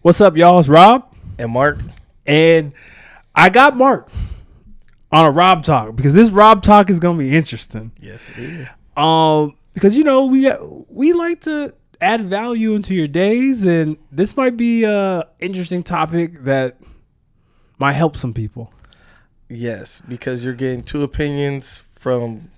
What's up, y'all? It's Rob. And Mark. And I got Mark on a Rob Talk because this Rob Talk is going to be interesting. Yes, it is. Because, you know, we like to add value into your days, and this might be a interesting topic that might help some people. Yes, because you're getting two opinions from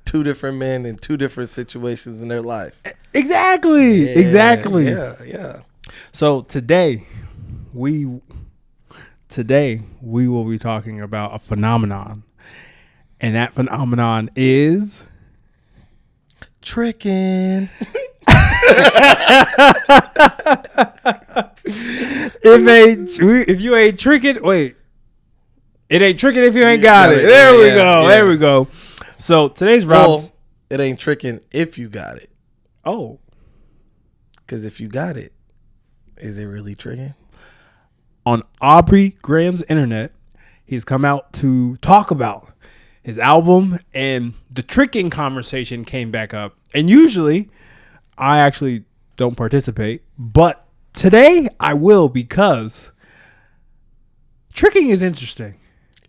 two different men in two different situations in their life. Exactly. Yeah. So today we will be talking about a phenomenon, and that phenomenon is tricking. If you ain't tricking, wait. It ain't tricking if you ain't got it. There we go. So today's Rob's. Well, it ain't tricking if you got it. Oh. Because if you got it, is it really tricking? On Aubrey Graham's internet, he's come out to talk about his album, and the tricking conversation came back up. And usually, I actually don't participate, but today I will because tricking is interesting.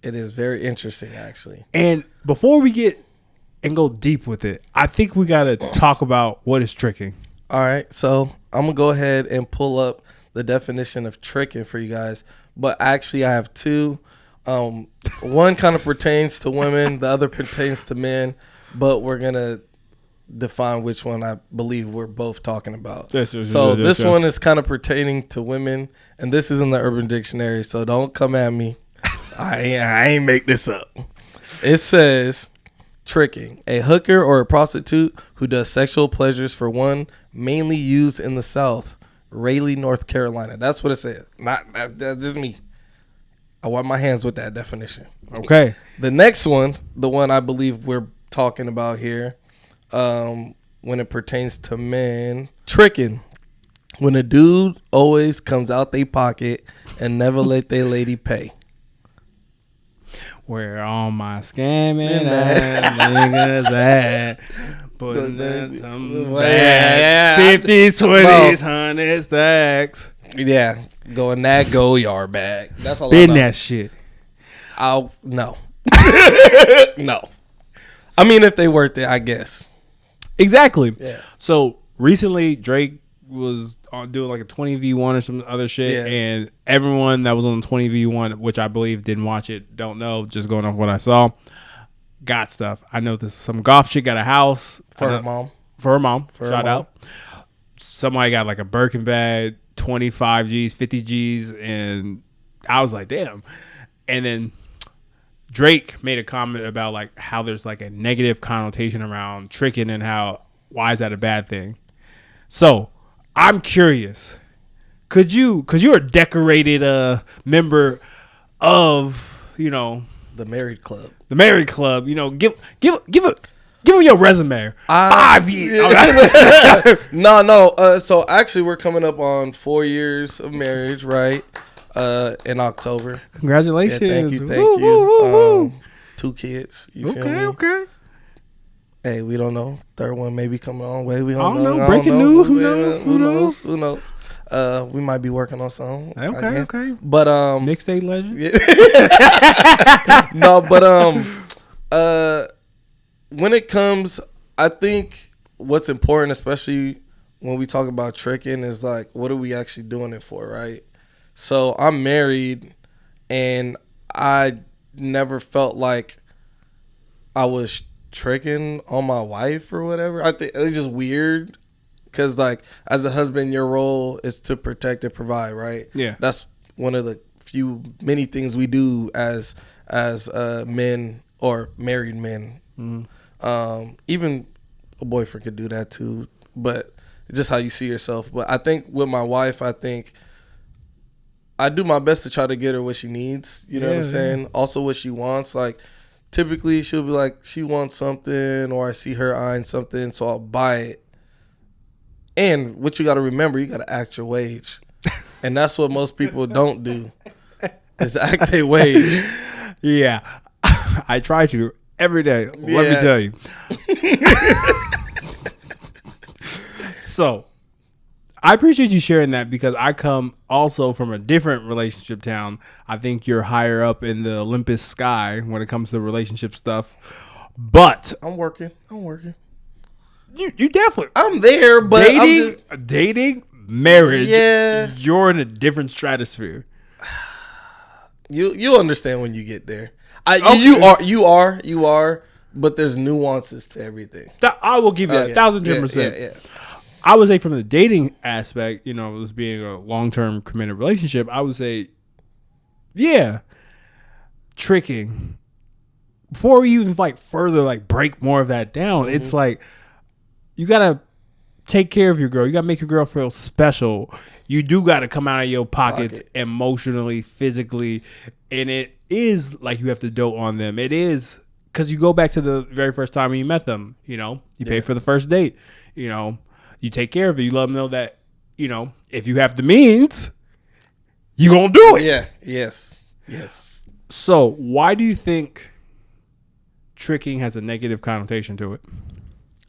It is very interesting, actually. And before we get and go deep with it, I think we got to talk about what is tricking. All right, so I'm going to go ahead and pull up the definition of tricking for you guys. But actually, I have two. One kind of pertains to women. The other pertains to men. But we're going to define which one I believe we're both talking about. This one is kind of pertaining to women. And this is in the Urban Dictionary. So don't come at me. I ain't make this up. It says tricking, a hooker or a prostitute who does sexual pleasures for one, mainly used in the South, Raleigh, North Carolina. That's what it says. Not just me. I wipe my hands with that definition. Okay. The next one, the one I believe we're talking about here, when it pertains to men, tricking. When a dude always comes out they pocket and never let their lady pay. Where all my scamming ass niggas at? Putting in some bags, 50s, 20s, 100 stacks. Yeah, go in that go yard bag. That's all. Spin that shit. No. No. I mean, if they worth it, I guess. Exactly. Yeah. So recently, Drake was doing like a 20v1 or some other shit, and everyone that was on the 20v1, which I believe didn't watch it, don't know, just going off what I saw, got stuff. I know this some golf chick got a house for her mom. Shout out. Somebody got like a Birkin bag, 25 G's, 50 G's, and I was like, damn. And then Drake made a comment about like how there's like a negative connotation around tricking and how why is that a bad thing? So I'm curious. Because you're a decorated member of, you know, the married club. You know, give them your resume. 5 years. No. So actually, we're coming up on 4 years of marriage, right? In October. Congratulations! Yeah, thank you. 2 kids. You feel me? Okay. Hey, we don't know. Third one may be coming on way. We I don't don't know. Breaking news. Who knows? We might be working on something. Okay. But mixtape legend. Yeah. No, but when it comes, I think what's important, especially when we talk about tricking, is like, what are we actually doing it for, right? So I'm married, and I never felt like I was tricking on my wife or whatever. I think it's just weird because, like, as a husband, your role is to protect and provide, right? Yeah, that's one of the many things we do as men or married men. Mm-hmm. Even a boyfriend could do that too, but just how you see yourself. But I think with my wife, I think I do my best to try to get her what she needs. You know what I'm saying? Yeah. Also what she wants. Like, typically she'll be like, she wants something, or I see her eyeing something, so I'll buy it. And what you got to remember, you got to act your wage. And that's what most people don't do, is act their wage. Yeah. I try to every day. Let me tell you. So I appreciate you sharing that because I come also from a different relationship town. I think you're higher up in the Olympus sky when it comes to relationship stuff. But I'm working. You definitely I'm there, but dating, marriage. Yeah. You're in a different stratosphere. You understand when you get there. Okay. You are, but there's nuances to everything. I will give you that 1,010%. Yeah. I would say from the dating aspect, you know, as being a long-term committed relationship, I would say, yeah, tricking. Before we even like further like break more of that down, it's like you gotta take care of your girl. You gotta make your girl feel special. You do gotta come out of your pockets emotionally, physically, and it is like you have to dote on them. It is because you go back to the very first time when you met them. You know, you pay for the first date. You know. You take care of it. You let them know that, you know, if you have the means, you gonna do it. Yeah. Yes. So why do you think tricking has a negative connotation to it?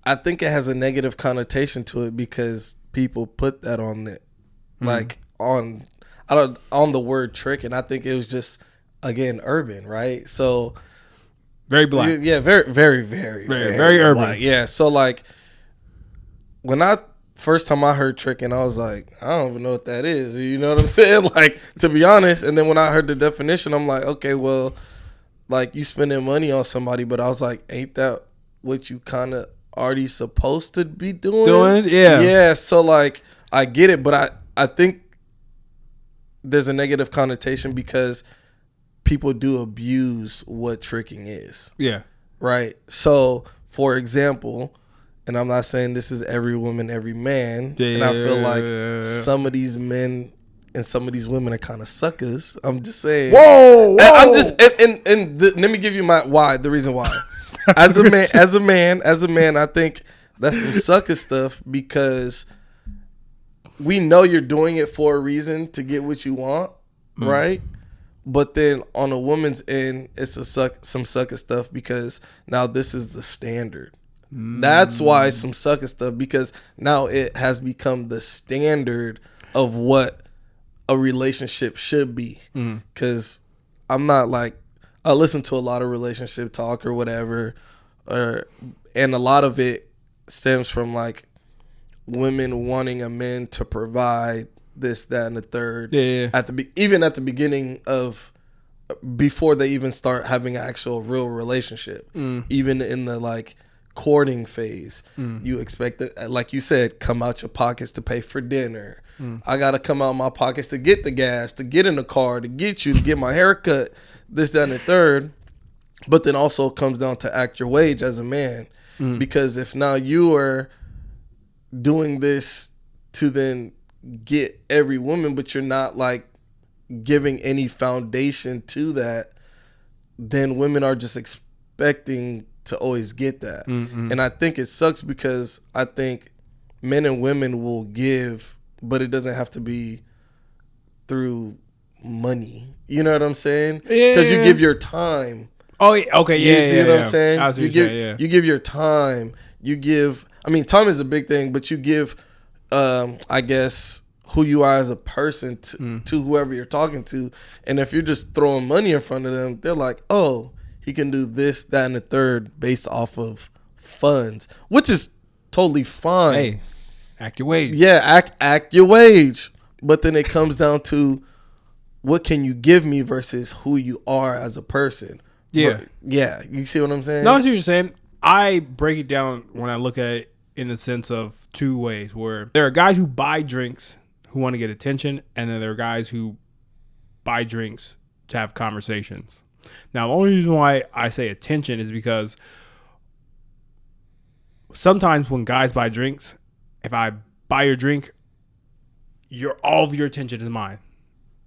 I think it has a negative connotation to it because people put that on it, like on the word trick, and I think it was just again urban, right? So very black. Yeah. Very urban. Black. Yeah. So like. When first time I heard tricking, I was like, I don't even know what that is. You know what I'm saying? Like, to be honest. And then when I heard the definition, I'm like, okay, well, like you spending money on somebody, but I was like, ain't that what you kind of already supposed to be doing? Yeah. Yeah. So like, I get it, but I think there's a negative connotation because people do abuse what tricking is. Yeah. Right. So, for example. And I'm not saying this is every woman, every man. Yeah. And I feel like some of these men and some of these women are kind of suckers. I'm just saying. Whoa. I'm just let me give you the reason why. As a man, I think that's some sucker stuff because we know you're doing it for a reason to get what you want, right? But then on a woman's end, it's some sucker stuff because now this is the standard. That's why some sucker stuff, because now it has become the standard of what a relationship should be. Because I'm not like, I listen to a lot of relationship talk or whatever, and a lot of it stems from like women wanting a man to provide this, that, and the third. Yeah. Even at the beginning of, before they even start having an actual real relationship, even in the like courting phase, you expect it, like you said, come out your pockets to pay for dinner. I gotta come out my pockets to get the gas, to get in the car, to get my haircut, this, that, and the third. But then also it comes down to act your wage as a man, because if now you are doing this to then get every woman, but you're not like giving any foundation to that, then women are just expecting to always get that. And I think it sucks because I think men and women will give, but it doesn't have to be through money. You know what I'm saying? Because you give your time. Oh, okay, yeah. You see what I'm saying? You give your time. You give, I mean, time is a big thing, but you give, I guess, who you are as a person to whoever you're talking to. And if you're just throwing money in front of them, they're like, oh, he can do this, that, and the third based off of funds, which is totally fine. Hey, act your wage. Yeah, act your wage. But then it comes down to what can you give me versus who you are as a person. Yeah. Yeah, you see what I'm saying? No, I see what you're saying. I break it down when I look at it in the sense of two ways, where there are guys who buy drinks who want to get attention, and then there are guys who buy drinks to have conversations. Now, the only reason why I say attention is because sometimes when guys buy drinks, if I buy your drink, all of your attention is mine.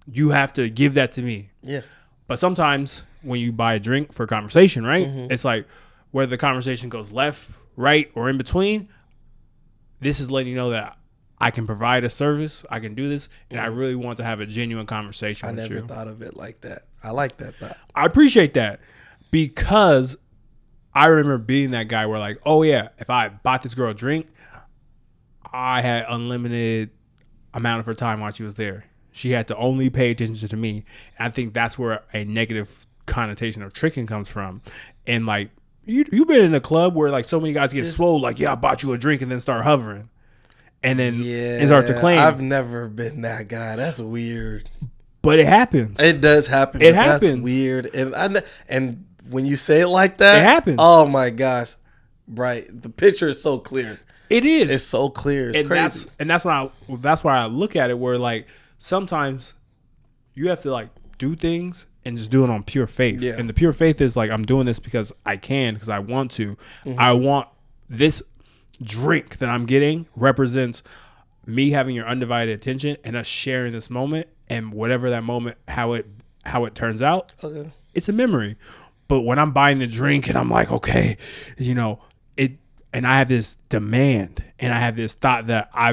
You have to give that to me. Yeah. But sometimes when you buy a drink for conversation, right? It's like whether the conversation goes left, right, or in between, this is letting you know that I can provide a service, I can do this, and I really want to have a genuine conversation with you. I never thought of it like that. I like that thought. I appreciate that because I remember being that guy where like, oh yeah, if I bought this girl a drink, I had unlimited amount of her time while she was there. She had to only pay attention to me. And I think that's where a negative connotation of tricking comes from. And like, you've been in a club where like so many guys get swole, like, yeah, I bought you a drink, and then start hovering. And then start to claim. I've never been that guy. That's weird. But it happens. It does happen. It happens. That's weird. And when you say it like that, it happens. Oh my gosh. Right. The picture is so clear. It is. It's so clear. It's crazy. That's why I look at it where like sometimes you have to like do things and just do it on pure faith. Yeah. And the pure faith is like, I'm doing this because I can, because I want to. Mm-hmm. I want this drink that I'm getting represents me having your undivided attention and us sharing this moment, and whatever that moment, how it turns out, it's a memory. But when I'm buying the drink and I'm like, okay, you know, and I have this demand and I have this thought that I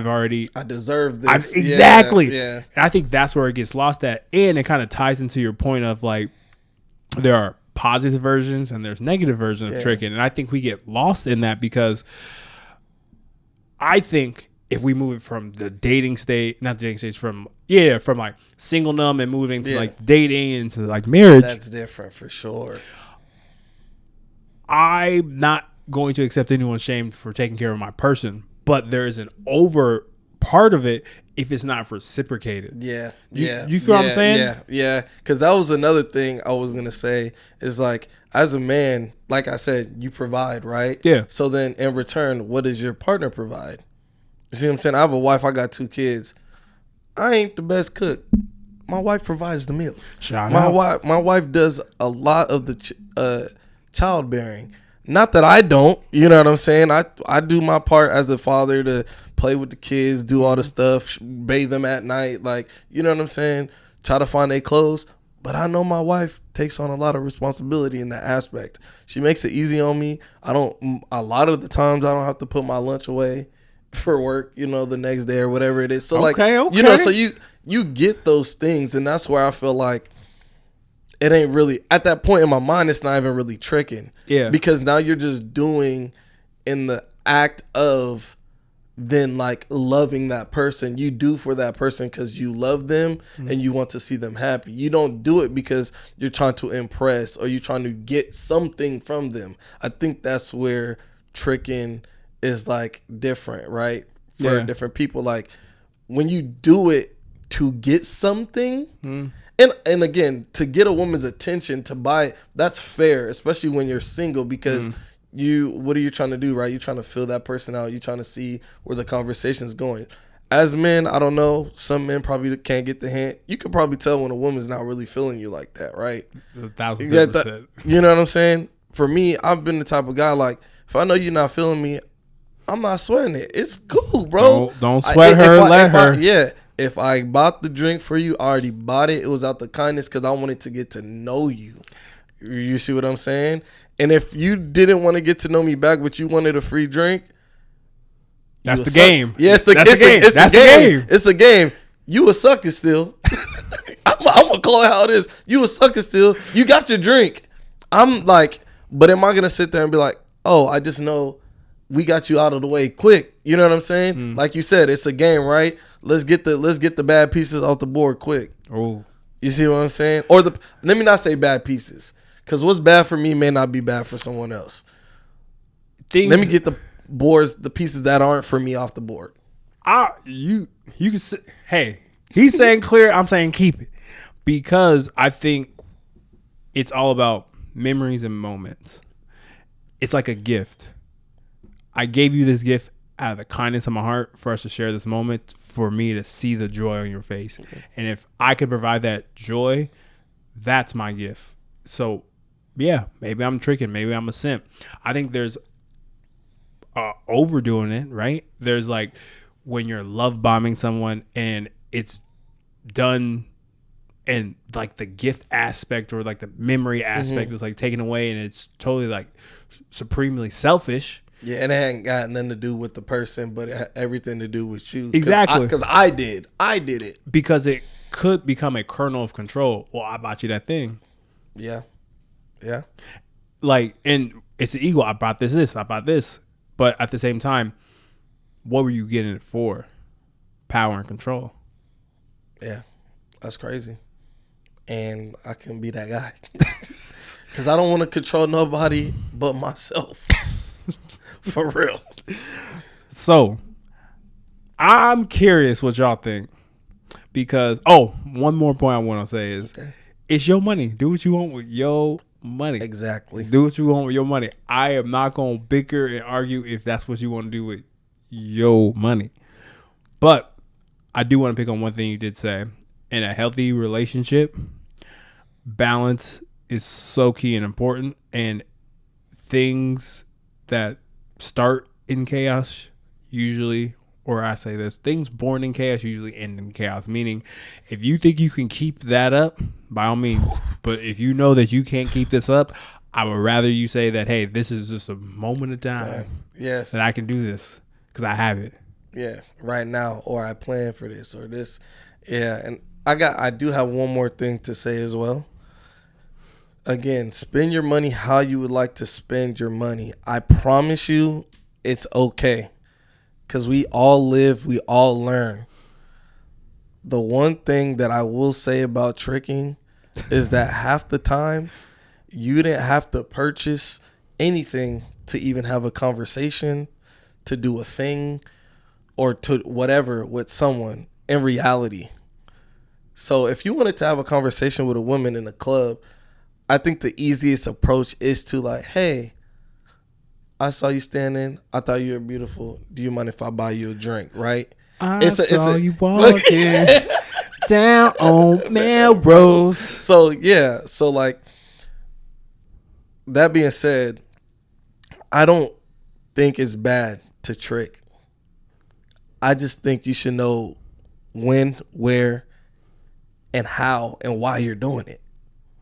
deserve this. Exactly. Yeah. And I think that's where it gets lost at. And it kind of ties into your point of like, there are positive versions and there's negative versions of tricking. And I think we get lost in that because I think if we move it from the dating stage, not the dating stage, from like singleness and moving to like dating into like marriage. That's different for sure. I'm not going to accept anyone's shame for taking care of my person, but there is an over part of it if it's not reciprocated. Yeah. You feel what I'm saying? Yeah. Because that was another thing I was going to say is like, as a man, like I said, you provide, right? Yeah. So then in return, what does your partner provide? You see what I'm saying? I have a wife. I got 2 kids. I ain't the best cook. My wife provides the meals. My wife does a lot of the childbearing. Not that I don't, you know what I'm saying? I do my part as a father to play with the kids, do all the stuff, bathe them at night, like, you know what I'm saying? Try to find their clothes. But I know my wife takes on a lot of responsibility in that aspect. She makes it easy on me. A lot of the times I don't have to put my lunch away for work, you know, the next day or whatever it is. So you know, so you get those things, and that's where I feel like it ain't really, at that point in my mind, it's not even really tricking. Yeah. Because now you're just doing in the act of then like loving that person. You do for that person because you love them and you want to see them happy. You don't do it because you're trying to impress or you're trying to get something from them. I think that's where tricking is like different, right? For different people. Like when you do it to get something, and again, to get a woman's attention, to buy, that's fair, especially when you're single, because what are you trying to do, right? You're trying to fill that person out. You're trying to see where the conversation's going. As men, I don't know, some men probably can't get the hint. You could probably tell when a woman's not really feeling you like that, right? 1,000%. You know what I'm saying? For me, I've been the type of guy, like, if I know you're not feeling me, I'm not sweating it. It's cool, bro. Don't sweat her, let her. If I bought the drink for you, I already bought it. It was out the kindness because I wanted to get to know you. You see what I'm saying? And if you didn't want to get to know me back, but you wanted a free drink, that's the game. Yeah, it's the game. It's a game. You a sucker still. I'm gonna call it how it is. You a sucker still. You got your drink. I'm like, but am I gonna sit there and be like, oh, I just know we got you out of the way quick? You know what I'm saying? Like you said, it's a game, right? Let's get the bad pieces off the board quick. Oh, you see what I'm saying? Or let me not say bad pieces, because what's bad for me may not be bad for someone else. Let me get the pieces that aren't for me off the board. You can say, hey, he's saying clear, I'm saying keep it, because I think it's all about memories and moments. It's like a gift. I gave you this gift out of the kindness of my heart for us to share this moment, for me to see the joy on your face. Okay. And if I could provide that joy, that's my gift. So, yeah, maybe I'm tricking. Maybe I'm a simp. I think there's overdoing it, right? There's like when you're love bombing someone and it's done and like the gift aspect or like the memory aspect is like taken away and it's totally like supremely selfish. Yeah, and it hadn't got nothing to do with the person, but it had everything to do with you. Exactly. Because I did it. Because it could become a kernel of control. Well, I bought you that thing. Yeah. Like, and it's an ego. I bought this. I bought this. But at the same time, what were you getting it for? power and control. Yeah, that's crazy. And I can be that guy. Because I don't want to control nobody but myself. For real. So, I'm curious what y'all think. Because, one more point I want to say is, it's your money. Do what you want with your money. Exactly. Do what you want with your money. I am not going to bicker and argue if that's what you want to do with your money. But I do want to pick on one thing you did say. In a healthy relationship, balance is so key and important. And things that start in chaos usually, or I say this, things born in chaos usually end in chaos. Meaning, if you think you can keep that up, by all means. But if you know that you can't keep this up, I would rather you say that, hey, this is just a moment of time. Yes. That I can do this because I have it. Yeah, right now, or I plan for this or this. Yeah, and I do have one more thing to say as well. Again, spend your money how you would like to spend your money. I promise you it's okay. Because we all live, we all learn. The one thing that I will say about tricking is that half the time you didn't have to purchase anything to even have a conversation, to do a thing, or to whatever with someone in reality. So if you wanted to have a conversation with a woman in a club, I think the easiest approach is to like, hey, I saw you standing. I thought you were beautiful. Do you mind if I buy you a drink, right? I saw you walking down on Melrose. So, yeah. So, like, that being said, I don't think it's bad to trick. I just think you should know when, where, and how, and why you're doing it.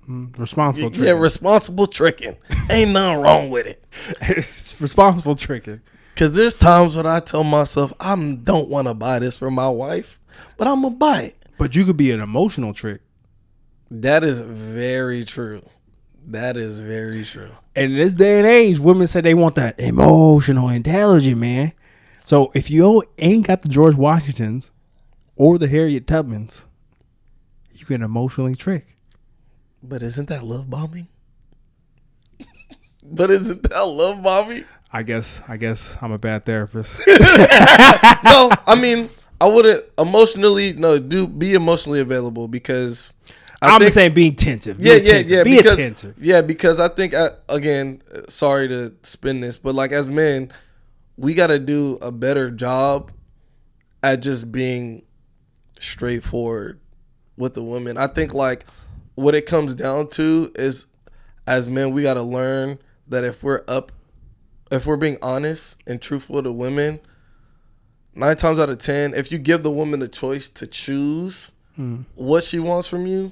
Responsible tricking. Yeah, responsible tricking. Ain't nothing wrong with it. It's responsible tricking. Because there's times when I tell myself, I don't want to buy this for my wife, but I'm going to buy it. But you could be an emotional trick. That is very true. That is very true. And in this day and age, women say they want that emotional, intelligent man. So if you ain't got the George Washingtons or the Harriet Tubmans, you can emotionally trick. But isn't that love bombing? But isn't that love bombing? I guess I'm a bad therapist. No, I mean, I wouldn't emotionally. No, be emotionally available because I'm just saying being attentive. Yeah. Be attentive. Yeah, because I think again, sorry to spin this, but like as men, we got to do a better job at just being straightforward with the women. I think like what it comes down to is, as men, we got to learn that if we're being honest and truthful to women, 9 times out of 10, if you give the woman a choice to choose what she wants from you,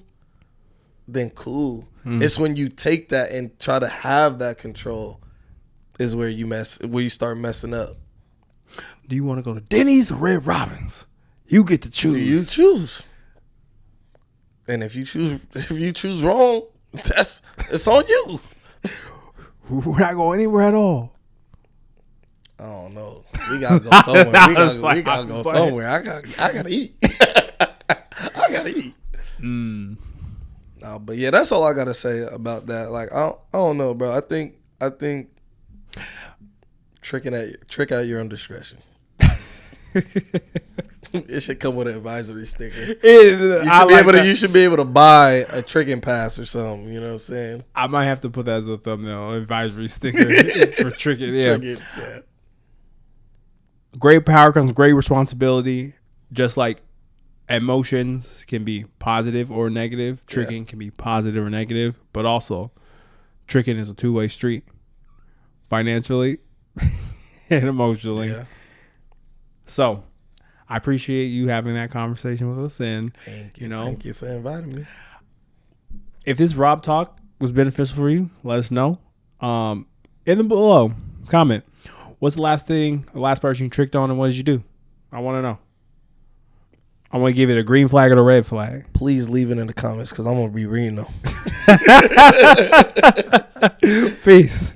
then cool. It's when you take that and try to have that control is where you start messing up. Do you want to go to Denny's or Red Robin's? You get to choose. You choose. And if you choose wrong, it's on you. We're not going anywhere at all. I don't know. We gotta go somewhere. We gotta go somewhere. I gotta eat. I gotta eat. No, but yeah, that's all I gotta say about that. Like I don't know, bro. I think trick out your own discretion. It should come with an advisory sticker. You should be able to buy a tricking pass or something. You know what I'm saying? I might have to put that as a thumbnail advisory sticker for tricking. Yeah. Yeah. Great power comes great responsibility. Just like emotions can be positive or negative, tricking can be positive or negative. But also, tricking is a two-way street, financially and emotionally. Yeah. So, I appreciate you having that conversation with us, and thank you for inviting me. If this Rob talk was beneficial for you, let us know. In the below comment, what's the last person you tricked on, and what did you do? I want to know. I want to give it a green flag or a red flag. Please leave it in the comments because I'm gonna be reading them. Peace.